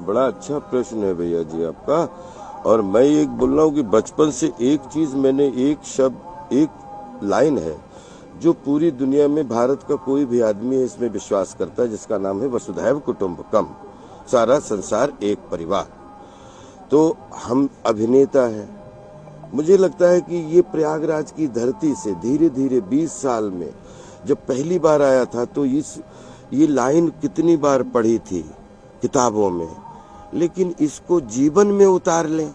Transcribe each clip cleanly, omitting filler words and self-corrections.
बड़ा अच्छा प्रश्न है भैया जी आपका। और मैं एक बोल रहा हूँ कि बचपन से एक चीज मैंने, एक शब्द, एक लाइन है जो पूरी दुनिया में भारत का कोई भी आदमी है इसमें विश्वास करता है, जिसका नाम है वसुधैव कुटुंबकम, सारा संसार एक परिवार। तो हम अभिनेता हैं। मुझे लगता है कि ये प्रयागराज की धरती से धीरे धीरे 20 साल में जब पहली बार आया था तो ये लाइन कितनी बार पढ़ी थी किताबों में, लेकिन इसको जीवन में उतार लें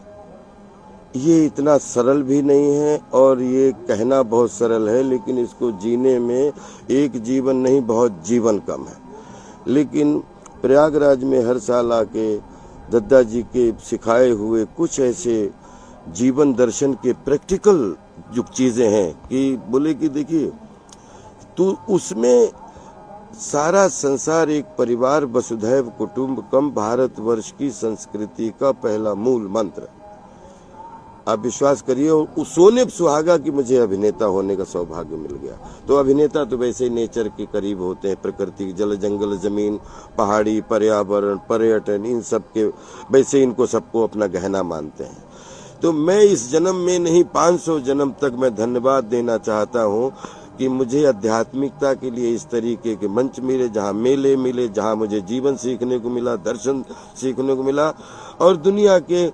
ये इतना सरल भी नहीं है। और ये कहना बहुत सरल है, लेकिन इसको जीने में एक जीवन नहीं बहुत जीवन कम है। लेकिन प्रयागराज में हर साल आके दद्दा जी के सिखाए हुए कुछ ऐसे जीवन दर्शन के प्रैक्टिकल जो चीजें हैं कि बोले कि देखिए तो उसमें सारा संसार एक परिवार, वसुधैव कुटुंबकम भारतवर्ष की संस्कृति का पहला मूल मंत्र। आप विश्वास करिए, उस सोने सुहागा कि मुझे अभिनेता होने का सौभाग्य मिल गया। तो अभिनेता तो वैसे ही नेचर के करीब होते हैं, प्रकृति, जल, जंगल, जमीन, पहाड़ी, पर्यावरण, पर्यटन, इन सब के वैसे इनको सबको अपना गहना मानते हैं। तो मैं इस जन्म में नहीं 500 जन्म तक मैं धन्यवाद देना चाहता हूँ कि मुझे आध्यात्मिकता के लिए इस तरीके के मंच मिले, जहाँ मेले मिले, जहाँ मुझे जीवन सीखने को मिला, दर्शन सीखने को मिला। और दुनिया के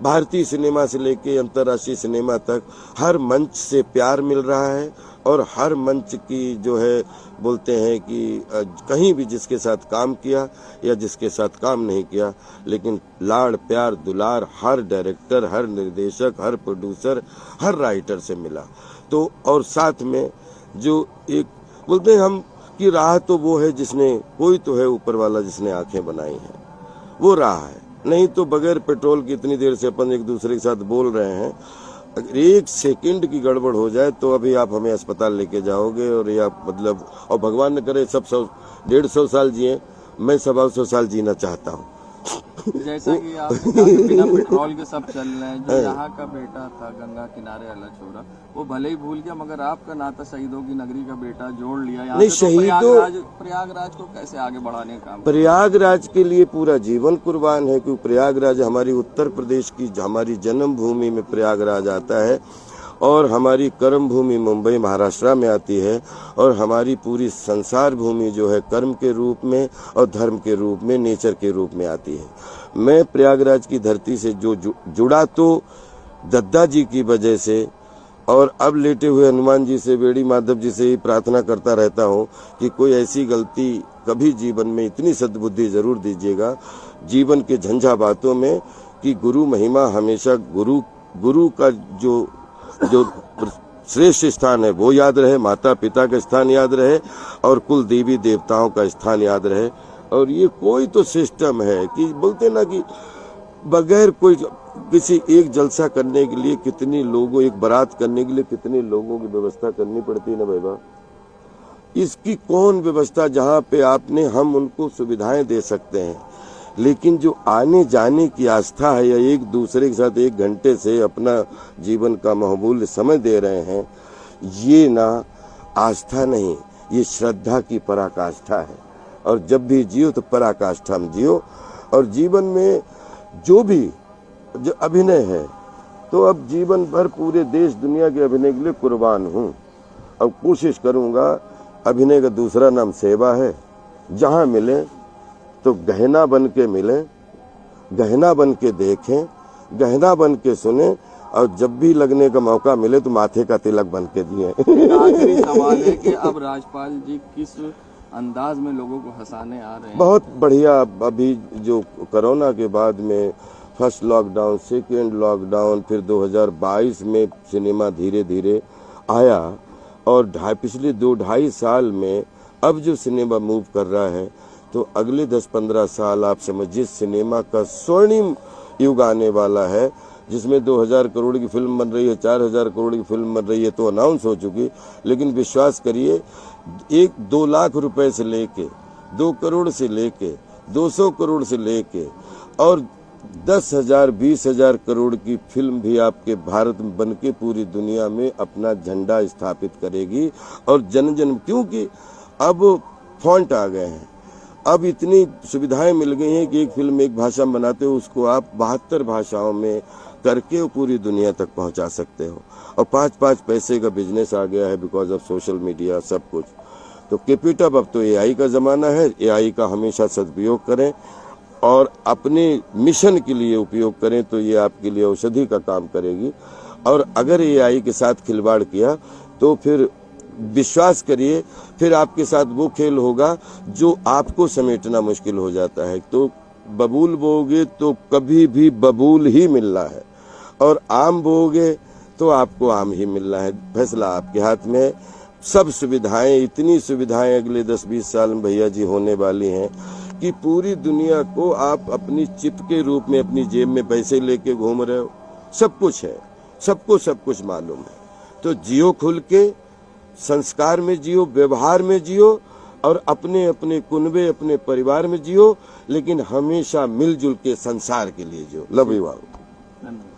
भारतीय सिनेमा से लेके अंतर्राष्ट्रीय सिनेमा तक हर मंच से प्यार मिल रहा है। और हर मंच की जो है बोलते हैं कि कहीं भी जिसके साथ काम किया या जिसके साथ काम नहीं किया, लेकिन लाड़ प्यार दुलार हर डायरेक्टर, हर निर्देशक, हर प्रोड्यूसर, हर राइटर से मिला। तो और साथ में जो एक बोलते हैं हम कि राह तो वो है जिसने, कोई तो है ऊपर वाला जिसने आंखें बनाई हैं, वो राह है। नहीं तो बगैर पेट्रोल की इतनी देर से अपन एक दूसरे के साथ बोल रहे हैं, अगर एक सेकंड की गड़बड़ हो जाए तो अभी आप हमें अस्पताल लेके जाओगे। और या मतलब, और भगवान ने करे सब 150 साल जिए, मैं 125 साल जीना चाहता हूँ। जैसा कि आपने कहा कि बिना पेट्रोल के सब चल रहे हैं। जो यहाँ का बेटा था गंगा किनारे वाला छोरा, वो भले ही भूल गया, मगर आपका नाता शहीदों की नगरी का बेटा जोड़ लिया। यहाँ से प्रयागराज को कैसे आगे बढ़ाने का काम? प्रयागराज के लिए पूरा जीवन कुर्बान है, क्योंकि प्रयागराज हमारी उत्तर प्रदेश की, हमारी जन्मभूमि में प्रयागराज आता है। और हमारी कर्म भूमि मुंबई महाराष्ट्र में आती है। और हमारी पूरी संसार भूमि जो है कर्म के रूप में और धर्म के रूप में, नेचर के रूप में आती है। मैं प्रयागराज की धरती से जो जुड़ा तो दद्दा जी की वजह से, और अब लेटे हुए हनुमान जी से, बेड़ी माधव जी से ही प्रार्थना करता रहता हूँ कि कोई ऐसी गलती कभी जीवन में, इतनी सद्बुद्धि जरूर दीजिएगा जीवन के झंझा बातों में, कि गुरु महिमा हमेशा, गुरु का जो श्रेष्ठ स्थान है वो याद रहे, माता पिता का स्थान याद रहे, और कुल देवी देवताओं का स्थान याद रहे। और ये कोई तो सिस्टम है कि बोलते ना कि बगैर कोई, किसी एक जलसा करने के लिए कितनी लोगों, एक बारात करने के लिए कितने लोगों की व्यवस्था करनी पड़ती है ना भाई। इसकी कौन व्यवस्था, जहाँ पे आपने, हम उनको सुविधाएं दे सकते हैं, लेकिन जो आने जाने की आस्था है या एक दूसरे के साथ 1 घंटे से अपना जीवन का बहुमूल्य समय दे रहे हैं, ये ना आस्था नहीं, ये श्रद्धा की पराकाष्ठा है। और जब भी जियो तो पराकाष्ठा में जियो। और जीवन में जो अभिनय है, तो अब जीवन भर पूरे देश दुनिया के अभिनय के लिए कुर्बान हूँ। अब कोशिश करूँगा, अभिनय का दूसरा नाम सेवा है। जहाँ मिले तो गहना बन के मिले, गहना बन के देखें, गहना बन के सुने, और जब भी लगने का मौका मिले तो माथे का तिलक बन के दिए। आखिरी सवाल है कि अब राजपाल जी किस अंदाज में लोगों को हंसाने आ रहे हैं? बहुत बढ़िया। अभी जो कोरोना के बाद में फर्स्ट लॉकडाउन, सेकेंड लॉकडाउन, फिर 2022 में सिनेमा धीरे धीरे आया, और पिछले 2-2.5 साल में अब जो सिनेमा मूव कर रहा है, तो अगले 10-15 साल आप समझिए सिनेमा का स्वर्णिम युग आने वाला है, जिसमें 2000 करोड़ की फिल्म बन रही है, 4000 करोड़ की फिल्म बन रही है, तो अनाउंस हो चुकी। लेकिन विश्वास करिए, 1-2 लाख रुपए से लेके, 2 करोड़ से लेके, 200 करोड़ से लेके, और 10,000, 20,000 करोड़ की फिल्म भी आपके भारत में बन के पूरी दुनिया में अपना झंडा स्थापित करेगी। और जन जन, क्योंकि अब फॉन्ट आ गए हैं, अब इतनी सुविधाएं मिल गई हैं कि एक फिल्म एक भाषा में बनाते हो, उसको आप 72 भाषाओं में करके वो पूरी दुनिया तक पहुंचा सकते हो। और 5-5 पैसे का बिजनेस आ गया है बिकॉज ऑफ सोशल मीडिया, सब कुछ। तो कीप इट अप। अब तो एआई का जमाना है, एआई का हमेशा सदुपयोग करें और अपने मिशन के लिए उपयोग करें, तो ये आपके लिए औषधि का काम करेगी। और अगर एआई के साथ खिलवाड़ किया तो फिर विश्वास करिए, फिर आपके साथ वो खेल होगा जो आपको समेटना मुश्किल हो जाता है। तो बबूल बोओगे तो कभी भी बबूल ही मिलना है, और आम बोओगे तो आपको आम ही मिलना है। फैसला आपके हाथ में है। सब सुविधाएं, इतनी सुविधाएं अगले 10-20 साल में भैया जी होने वाली हैं कि पूरी दुनिया को आप अपनी चिप के रूप में अपनी जेब में पैसे लेके घूम रहे हो। सब कुछ है, सबको सब कुछ मालूम है। तो जियो खुल के, संस्कार में जियो, व्यवहार में जियो, और अपने अपने कुनबे, अपने परिवार में जियो, लेकिन हमेशा मिलजुल के संसार के लिए जियो। Love you. धन्यवाद।